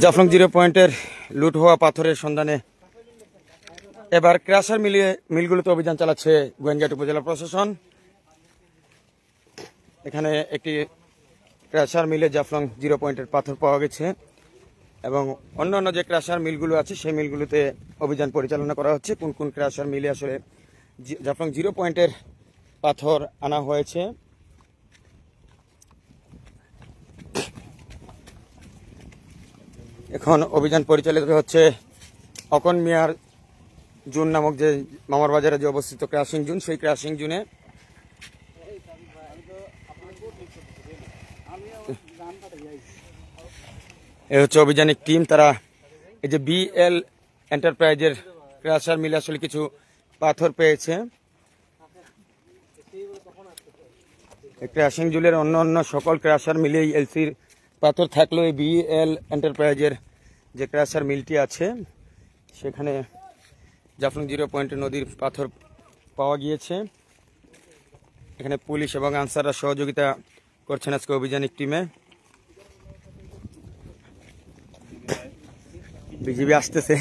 জাফলং 0 পয়েন্টের লুট হওয়া পাথরের সন্ধানে এবার ক্রাশার মিলগুলোতে অভিযান চালাচ্ছে গোয়েন্দাঘাট উপজেলা প্রশাসন। এখানে একটি ক্রাশার মিলে জাফলং 0 পয়েন্টের পাথর পাওয়া গেছে এবং অন্যান্য যে ক্রাশার মিলগুলো আছে সেই মিলগুলোতে অভিযান পরিচালনা করা হচ্ছে। কোন কোন ক্রাশার মিলে আসলে জাফলং 0 পয়েন্টের পাথর আনা হয়েছে এখন অভিযান পরিচালিত হচ্ছে অকন মিয়ার জুন নামক যে মামার বাজারে যে অবস্থিত ক্রাশিং জুন, সেই ক্রাশিং জুনে এ হচ্ছে অভিযানিক টিম। তারা এই যে বিএল এন্টারপ্রাইজের ক্রাশার মিলে আসলে কিছু পাথর পেয়েছে। ক্রাশিং জুলের অন্য সকল ক্রাশার মিলেই এলসির পাথর থাকলেও এই বিএল এন্টারপ্রাইজের যে ক্রাশার মিলটি আছে সেখানে জাফলং 0 পয়েন্টে নদীর পাথর পাওয়া গিয়েছে। এখানে পুলিশ এবং আনসাররা সহযোগিতা করছেন আজকে অভিযানিক টিমে। বিজিবি আসতেছে।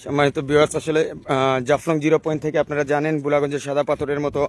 সম্মানিত ভিউয়ার্স, আসলে জাফলং 0 পয়েন্ট থেকে আপনারা জানেন বুলাগঞ্জের সাদা পাথরের মতো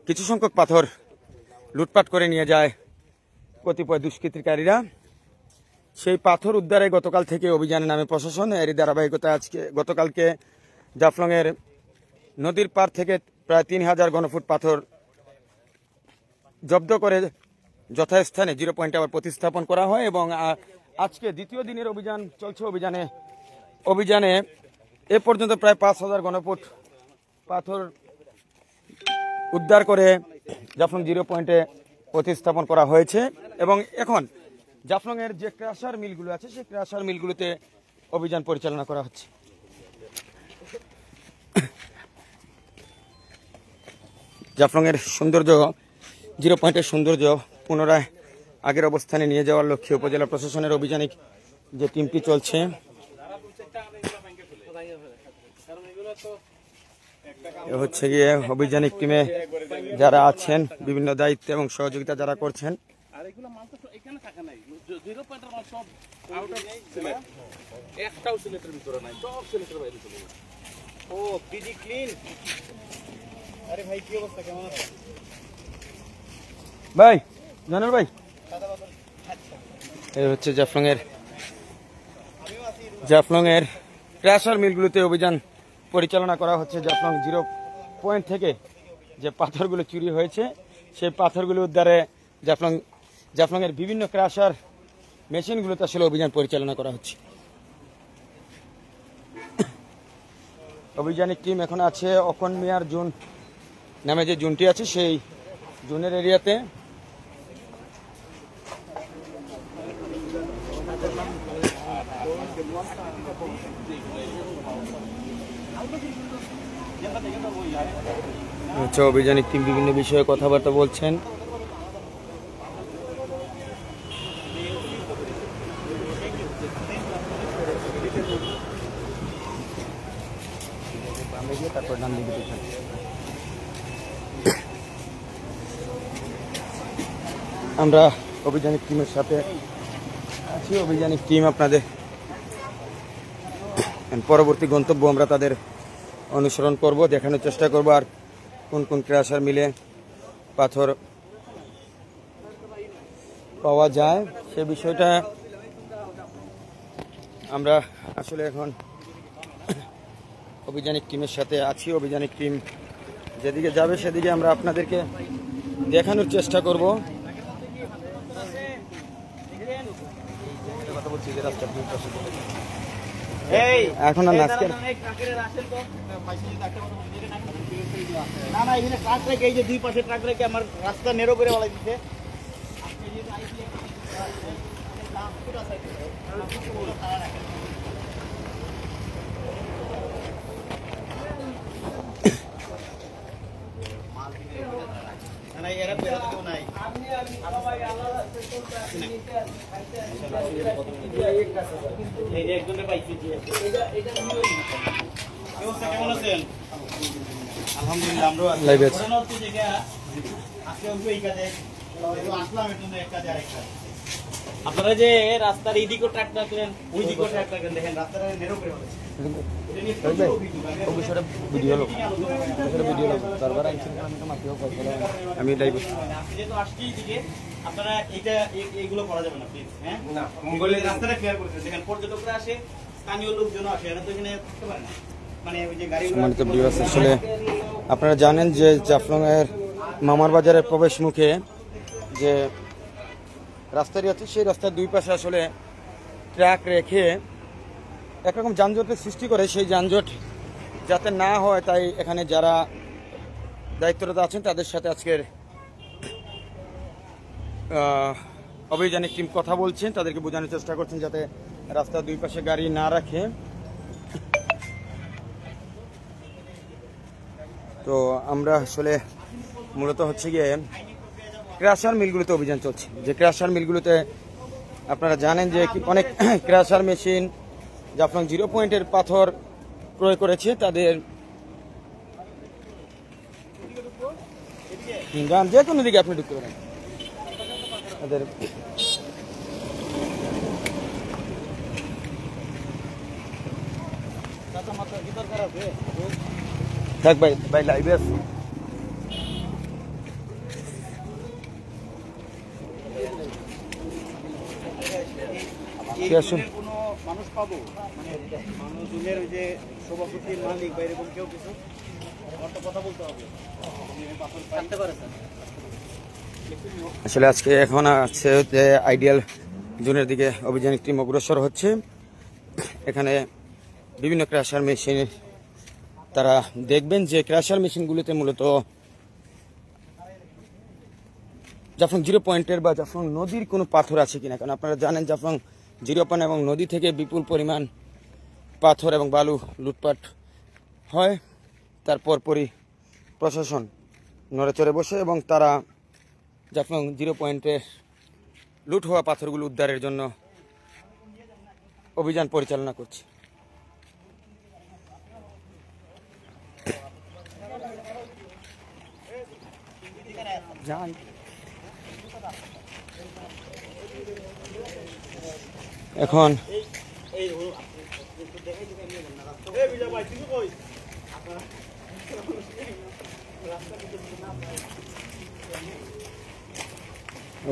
কিছু সংখ্যক পাথর লুটপাট করে নিয়ে যায় কতিপয় দুষ্কৃতিকারীরা। সেই পাথর উদ্ধারে গতকাল থেকে অভিযানে নামে প্রশাসন। এরই ধারাবাহিকতায় আজকে গতকালকে জাফলংয়ের নদীর পার থেকে প্রায় 3000 ঘনফুট পাথর জব্দ করে যথাস্থানে 0 পয়েন্টে আবার প্রতিস্থাপন করা হয় এবং আজকে দ্বিতীয় দিনের অভিযান চলছে। অভিযানে এ পর্যন্ত প্রায় 5000 ঘনফুট পাথর উদ্ধার করে জাফলং 0 পয়েন্টে প্রতিস্থাপন করা হয়েছে এবং এখন জাফলংয়ের যে ক্রাশার মিলগুলো আছে সেই ক্রাশার মিলগুলোতে অভিযান পরিচালনা করা হচ্ছে। জাফলংয়ের সৌন্দর্য 0 পয়েন্টের সৌন্দর্য পুনরায় আগের অবস্থানে নিয়ে যাওয়ার লক্ষ্যে উপজেলা প্রশাসনের অভিযানিক যে টিমটি চলছে। হচ্ছে গিয়ে অভিযানিক টিমে যারা আছেন বিভিন্ন দায়িত্ব এবং সহযোগিতা যারা করছেন। ভাই জানাল ভাই, এই হচ্ছে জাফলংয়ের ক্রাশার মিলগুলোতে অভিযান পরিচালনা করা হচ্ছে। জাফলং 0 পয়েন্ট থেকে যে পাথরগুলো চুরি হয়েছে সেই পাথরগুলো উদ্ধারে জাফলংয়ের বিভিন্ন ক্রাশার মেশিনগুলোতে আসলে অভিযান পরিচালনা করা হচ্ছে। অভিযানিক টিম এখন আছে অকন মিয়ার জুন নামে যে জুনটি আছে সেই জুনের এরিয়াতে। অভিযানিক টিম বিভিন্ন বিষয়ে কথাবার্তা বলছেন। আমরা অভিযানিক টিমের সাথে আছি। অভিযানিক টিম আপনাদের পরবর্তী গন্তব্য আমরা তাদের অনুসরণ করব, দেখানোর চেষ্টা করব আর কোন কোন ক্রাশার মিলে পাথর পাওয়া যায় সে বিষয়টা আমরা আসলে এখন অভিযানিক টিমের সাথে আছি। অভিযানিক টিম যেদিকে যাবে সেদিকে আমরা আপনাদেরকে দেখানোর চেষ্টা করব। কথা বলছি যে রাস্তা এখন আর আজকে না এখানে ট্রাক রেখে এই যে দুই পাশে ট্রাক রেখে আমার রাস্তা নেরো করে বলা দিচ্ছে। আলহামদুলিল্লাহ আমরা আসলাম একটু এক কাজে আরেক কাজ। আপনারা যে রাস্তার এইদিকেও ট্রাক রাখলেন, ওই দিকেও ট্রাক রাখলেন, দেখেন রাস্তাটা নেরো করে ফেলেছে। এটা নিয়ে প্রচুর অভিযোগ। আমি লাইভ আপনি যেহেতু আসছি এইদিকে, আপনারা এইগুলো করা যাবে না প্লিজ। হ্যাঁ, রাস্তাটা ক্লিয়ার করে দেন। দেখেন পর্যটকরা আসে, স্থানীয় লোকজন আসে, এরা তো এখানে থাকতে পারে না। মানে ওই যে গাড়ি সম্মানিত ভিউয়ার্স, আসলে আপনারা জানেন যে জাফলং এর মামার বাজারের প্রবেশ মুখে যে রাস্তাটি আছে সেই রাস্তার দুই পাশে আসলে ট্রাক রেখে একরকম যানজটের সৃষ্টি করে। সেই যানজট যাতে না হয় তাই এখানে যারা দায়িত্বরত আছেন তাদের সাথে আজকের অভিযানিক টিম কথা বলছেন, তাদেরকে বোঝানোর চেষ্টা করছেন যাতে রাস্তার দুই পাশে গাড়ি না রাখে। তো আমরা আসলে মূলত হচ্ছে গিয়ে ক্রাশার মিলগুলোতে অভিযান চলছে। যে ক্রাশার মিলগুলোতে আপনারা জানেন যে অনেক ক্রাশার মেশিন জাফলং 0 পয়েন্টের পাথর ক্রয় করেছে, তাদের গান যে কোনো দিকে আপনি ঢুকতে পারেন। তাদের থাক ভাই, ভাই লাইভে আছে। কোনো মানুষ পাবো, মানে মানুষের ওই যে সভাপতির মালিক বা এরকম কেউ কিছু, আমার তো কথা বলতে হবে। থাকতে পারে স্যার। আসলে আজকে এখন আছে যে আইডিয়াল জোনের দিকে অভিযানিক টিম অগ্রসর হচ্ছে। এখানে বিভিন্ন ক্রাশার মেশিন তারা দেখবেন যে ক্রাশার মেশিনগুলোতে মূলত জাফলং 0 পয়েন্টের বা জাফলং নদীর কোনো পাথর আছে কিনা। কারণ আপনারা জানেন জাফলং 0 পয়েন্ট এবং নদী থেকে বিপুল পরিমাণ পাথর এবং বালু লুটপাট হয়। তারপর পরই প্রশাসন নড়েচড়ে বসে এবং তারা জাফলং 0 পয়েন্টে লুট হওয়া পাথরগুলো উদ্ধারের জন্য অভিযান পরিচালনা করছে। এখন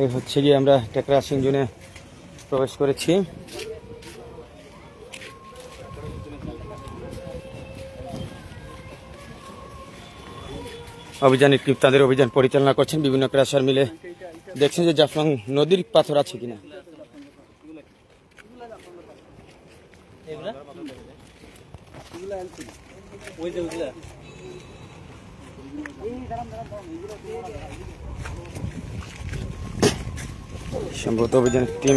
এই হচ্ছে গিয়ে আমরা একটা ক্রাশিং জোনে প্রবেশ করেছি। অভিযানিক টিম তাদের অভিযান পরিচালনা করছেন। বিভিন্ন ক্রাশার মিলে দেখছেন যে জাফলং নদীর পাথর আছে কিনা। সম্ভবত অভিযানিক টিম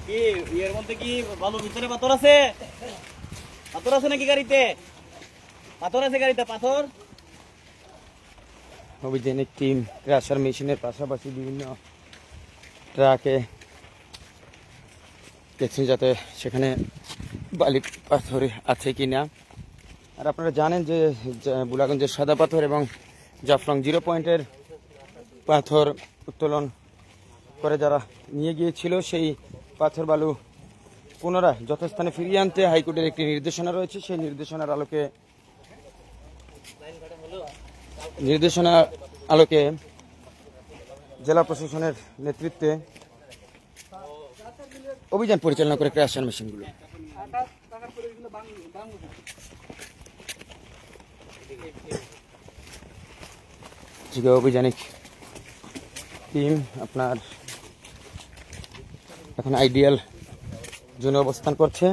কি এর মধ্যে কি ভালো ভিতরে পাথর আছে? পাথর আছে নাকি গাড়িতে? পাথর আছে গাড়িতে, পাথর। অভিযানিক টিম ক্রাশার মেশিনের পাশাপাশি বিভিন্ন ট্রাকে দেখছেন যাতে সেখানে বালি পাথর আছে কিনা। আর আপনারা জানেন যে বুলাগঞ্জের সাদা পাথর এবং জাফলং 0 পয়েন্টের পাথর উত্তোলন করে যারা নিয়ে গিয়েছিল সেই পাথর বালু পুনরায় যথাস্থানে ফিরিয়ে আনতে হাইকোর্টের একটি নির্দেশনা রয়েছে। সেই নির্দেশনার আলোকে জেলা প্রশাসনের নেতৃত্বে অভিযান পরিচালনা করে ক্রাশার মেশিনগুলো। অভিযানিক টিম আপনার এখন আইডিয়াল জোনে অবস্থান করছে।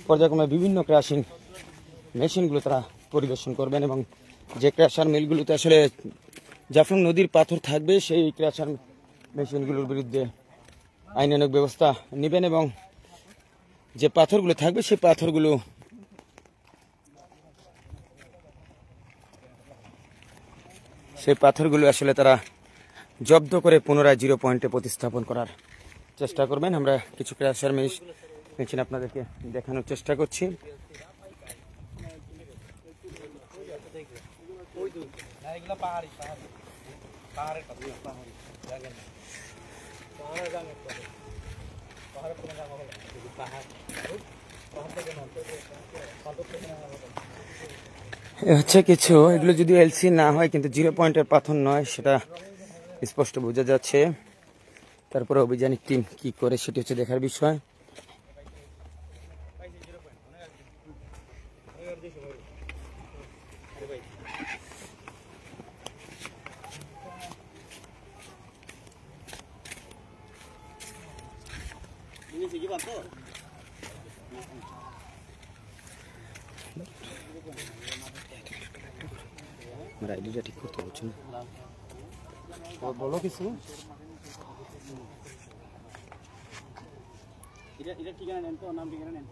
পর্যায়ক্রমে বিভিন্ন ক্রাশিং মেশিনগুলো তারা পরিদর্শন করবেন এবং যে ক্রাশার মিলগুলোতে আসলে জাফলং নদীর পাথর থাকবে সেই ক্রাশার মেশিনগুলোর বিরুদ্ধে আইনানুগ ব্যবস্থা নেবেন এবং যে পাথরগুলো থাকবে সেই পাথরগুলো আসলে তারা জব্দ করে পুনরায় 0 পয়েন্টে প্রতিস্থাপন করার চেষ্টা করবেন। আমরা কিছু ক্রাশার মেশিন আপনাদেরকে দেখানোর চেষ্টা করছি। এ হচ্ছে কিছু, এগুলো যদি এলসি না হয় কিন্তু 0 পয়েন্টের পাথর নয় সেটা স্পষ্ট বোঝা যাচ্ছে। তারপরে অভিযানিক টিম কি করে সেটি হচ্ছে দেখার বিষয়। আমার আইডিটা ঠিক করতে হচ্ছে না, বলো কিছু। এটা ঠিকানা নেন তো, নাম ঠিকানা নেন।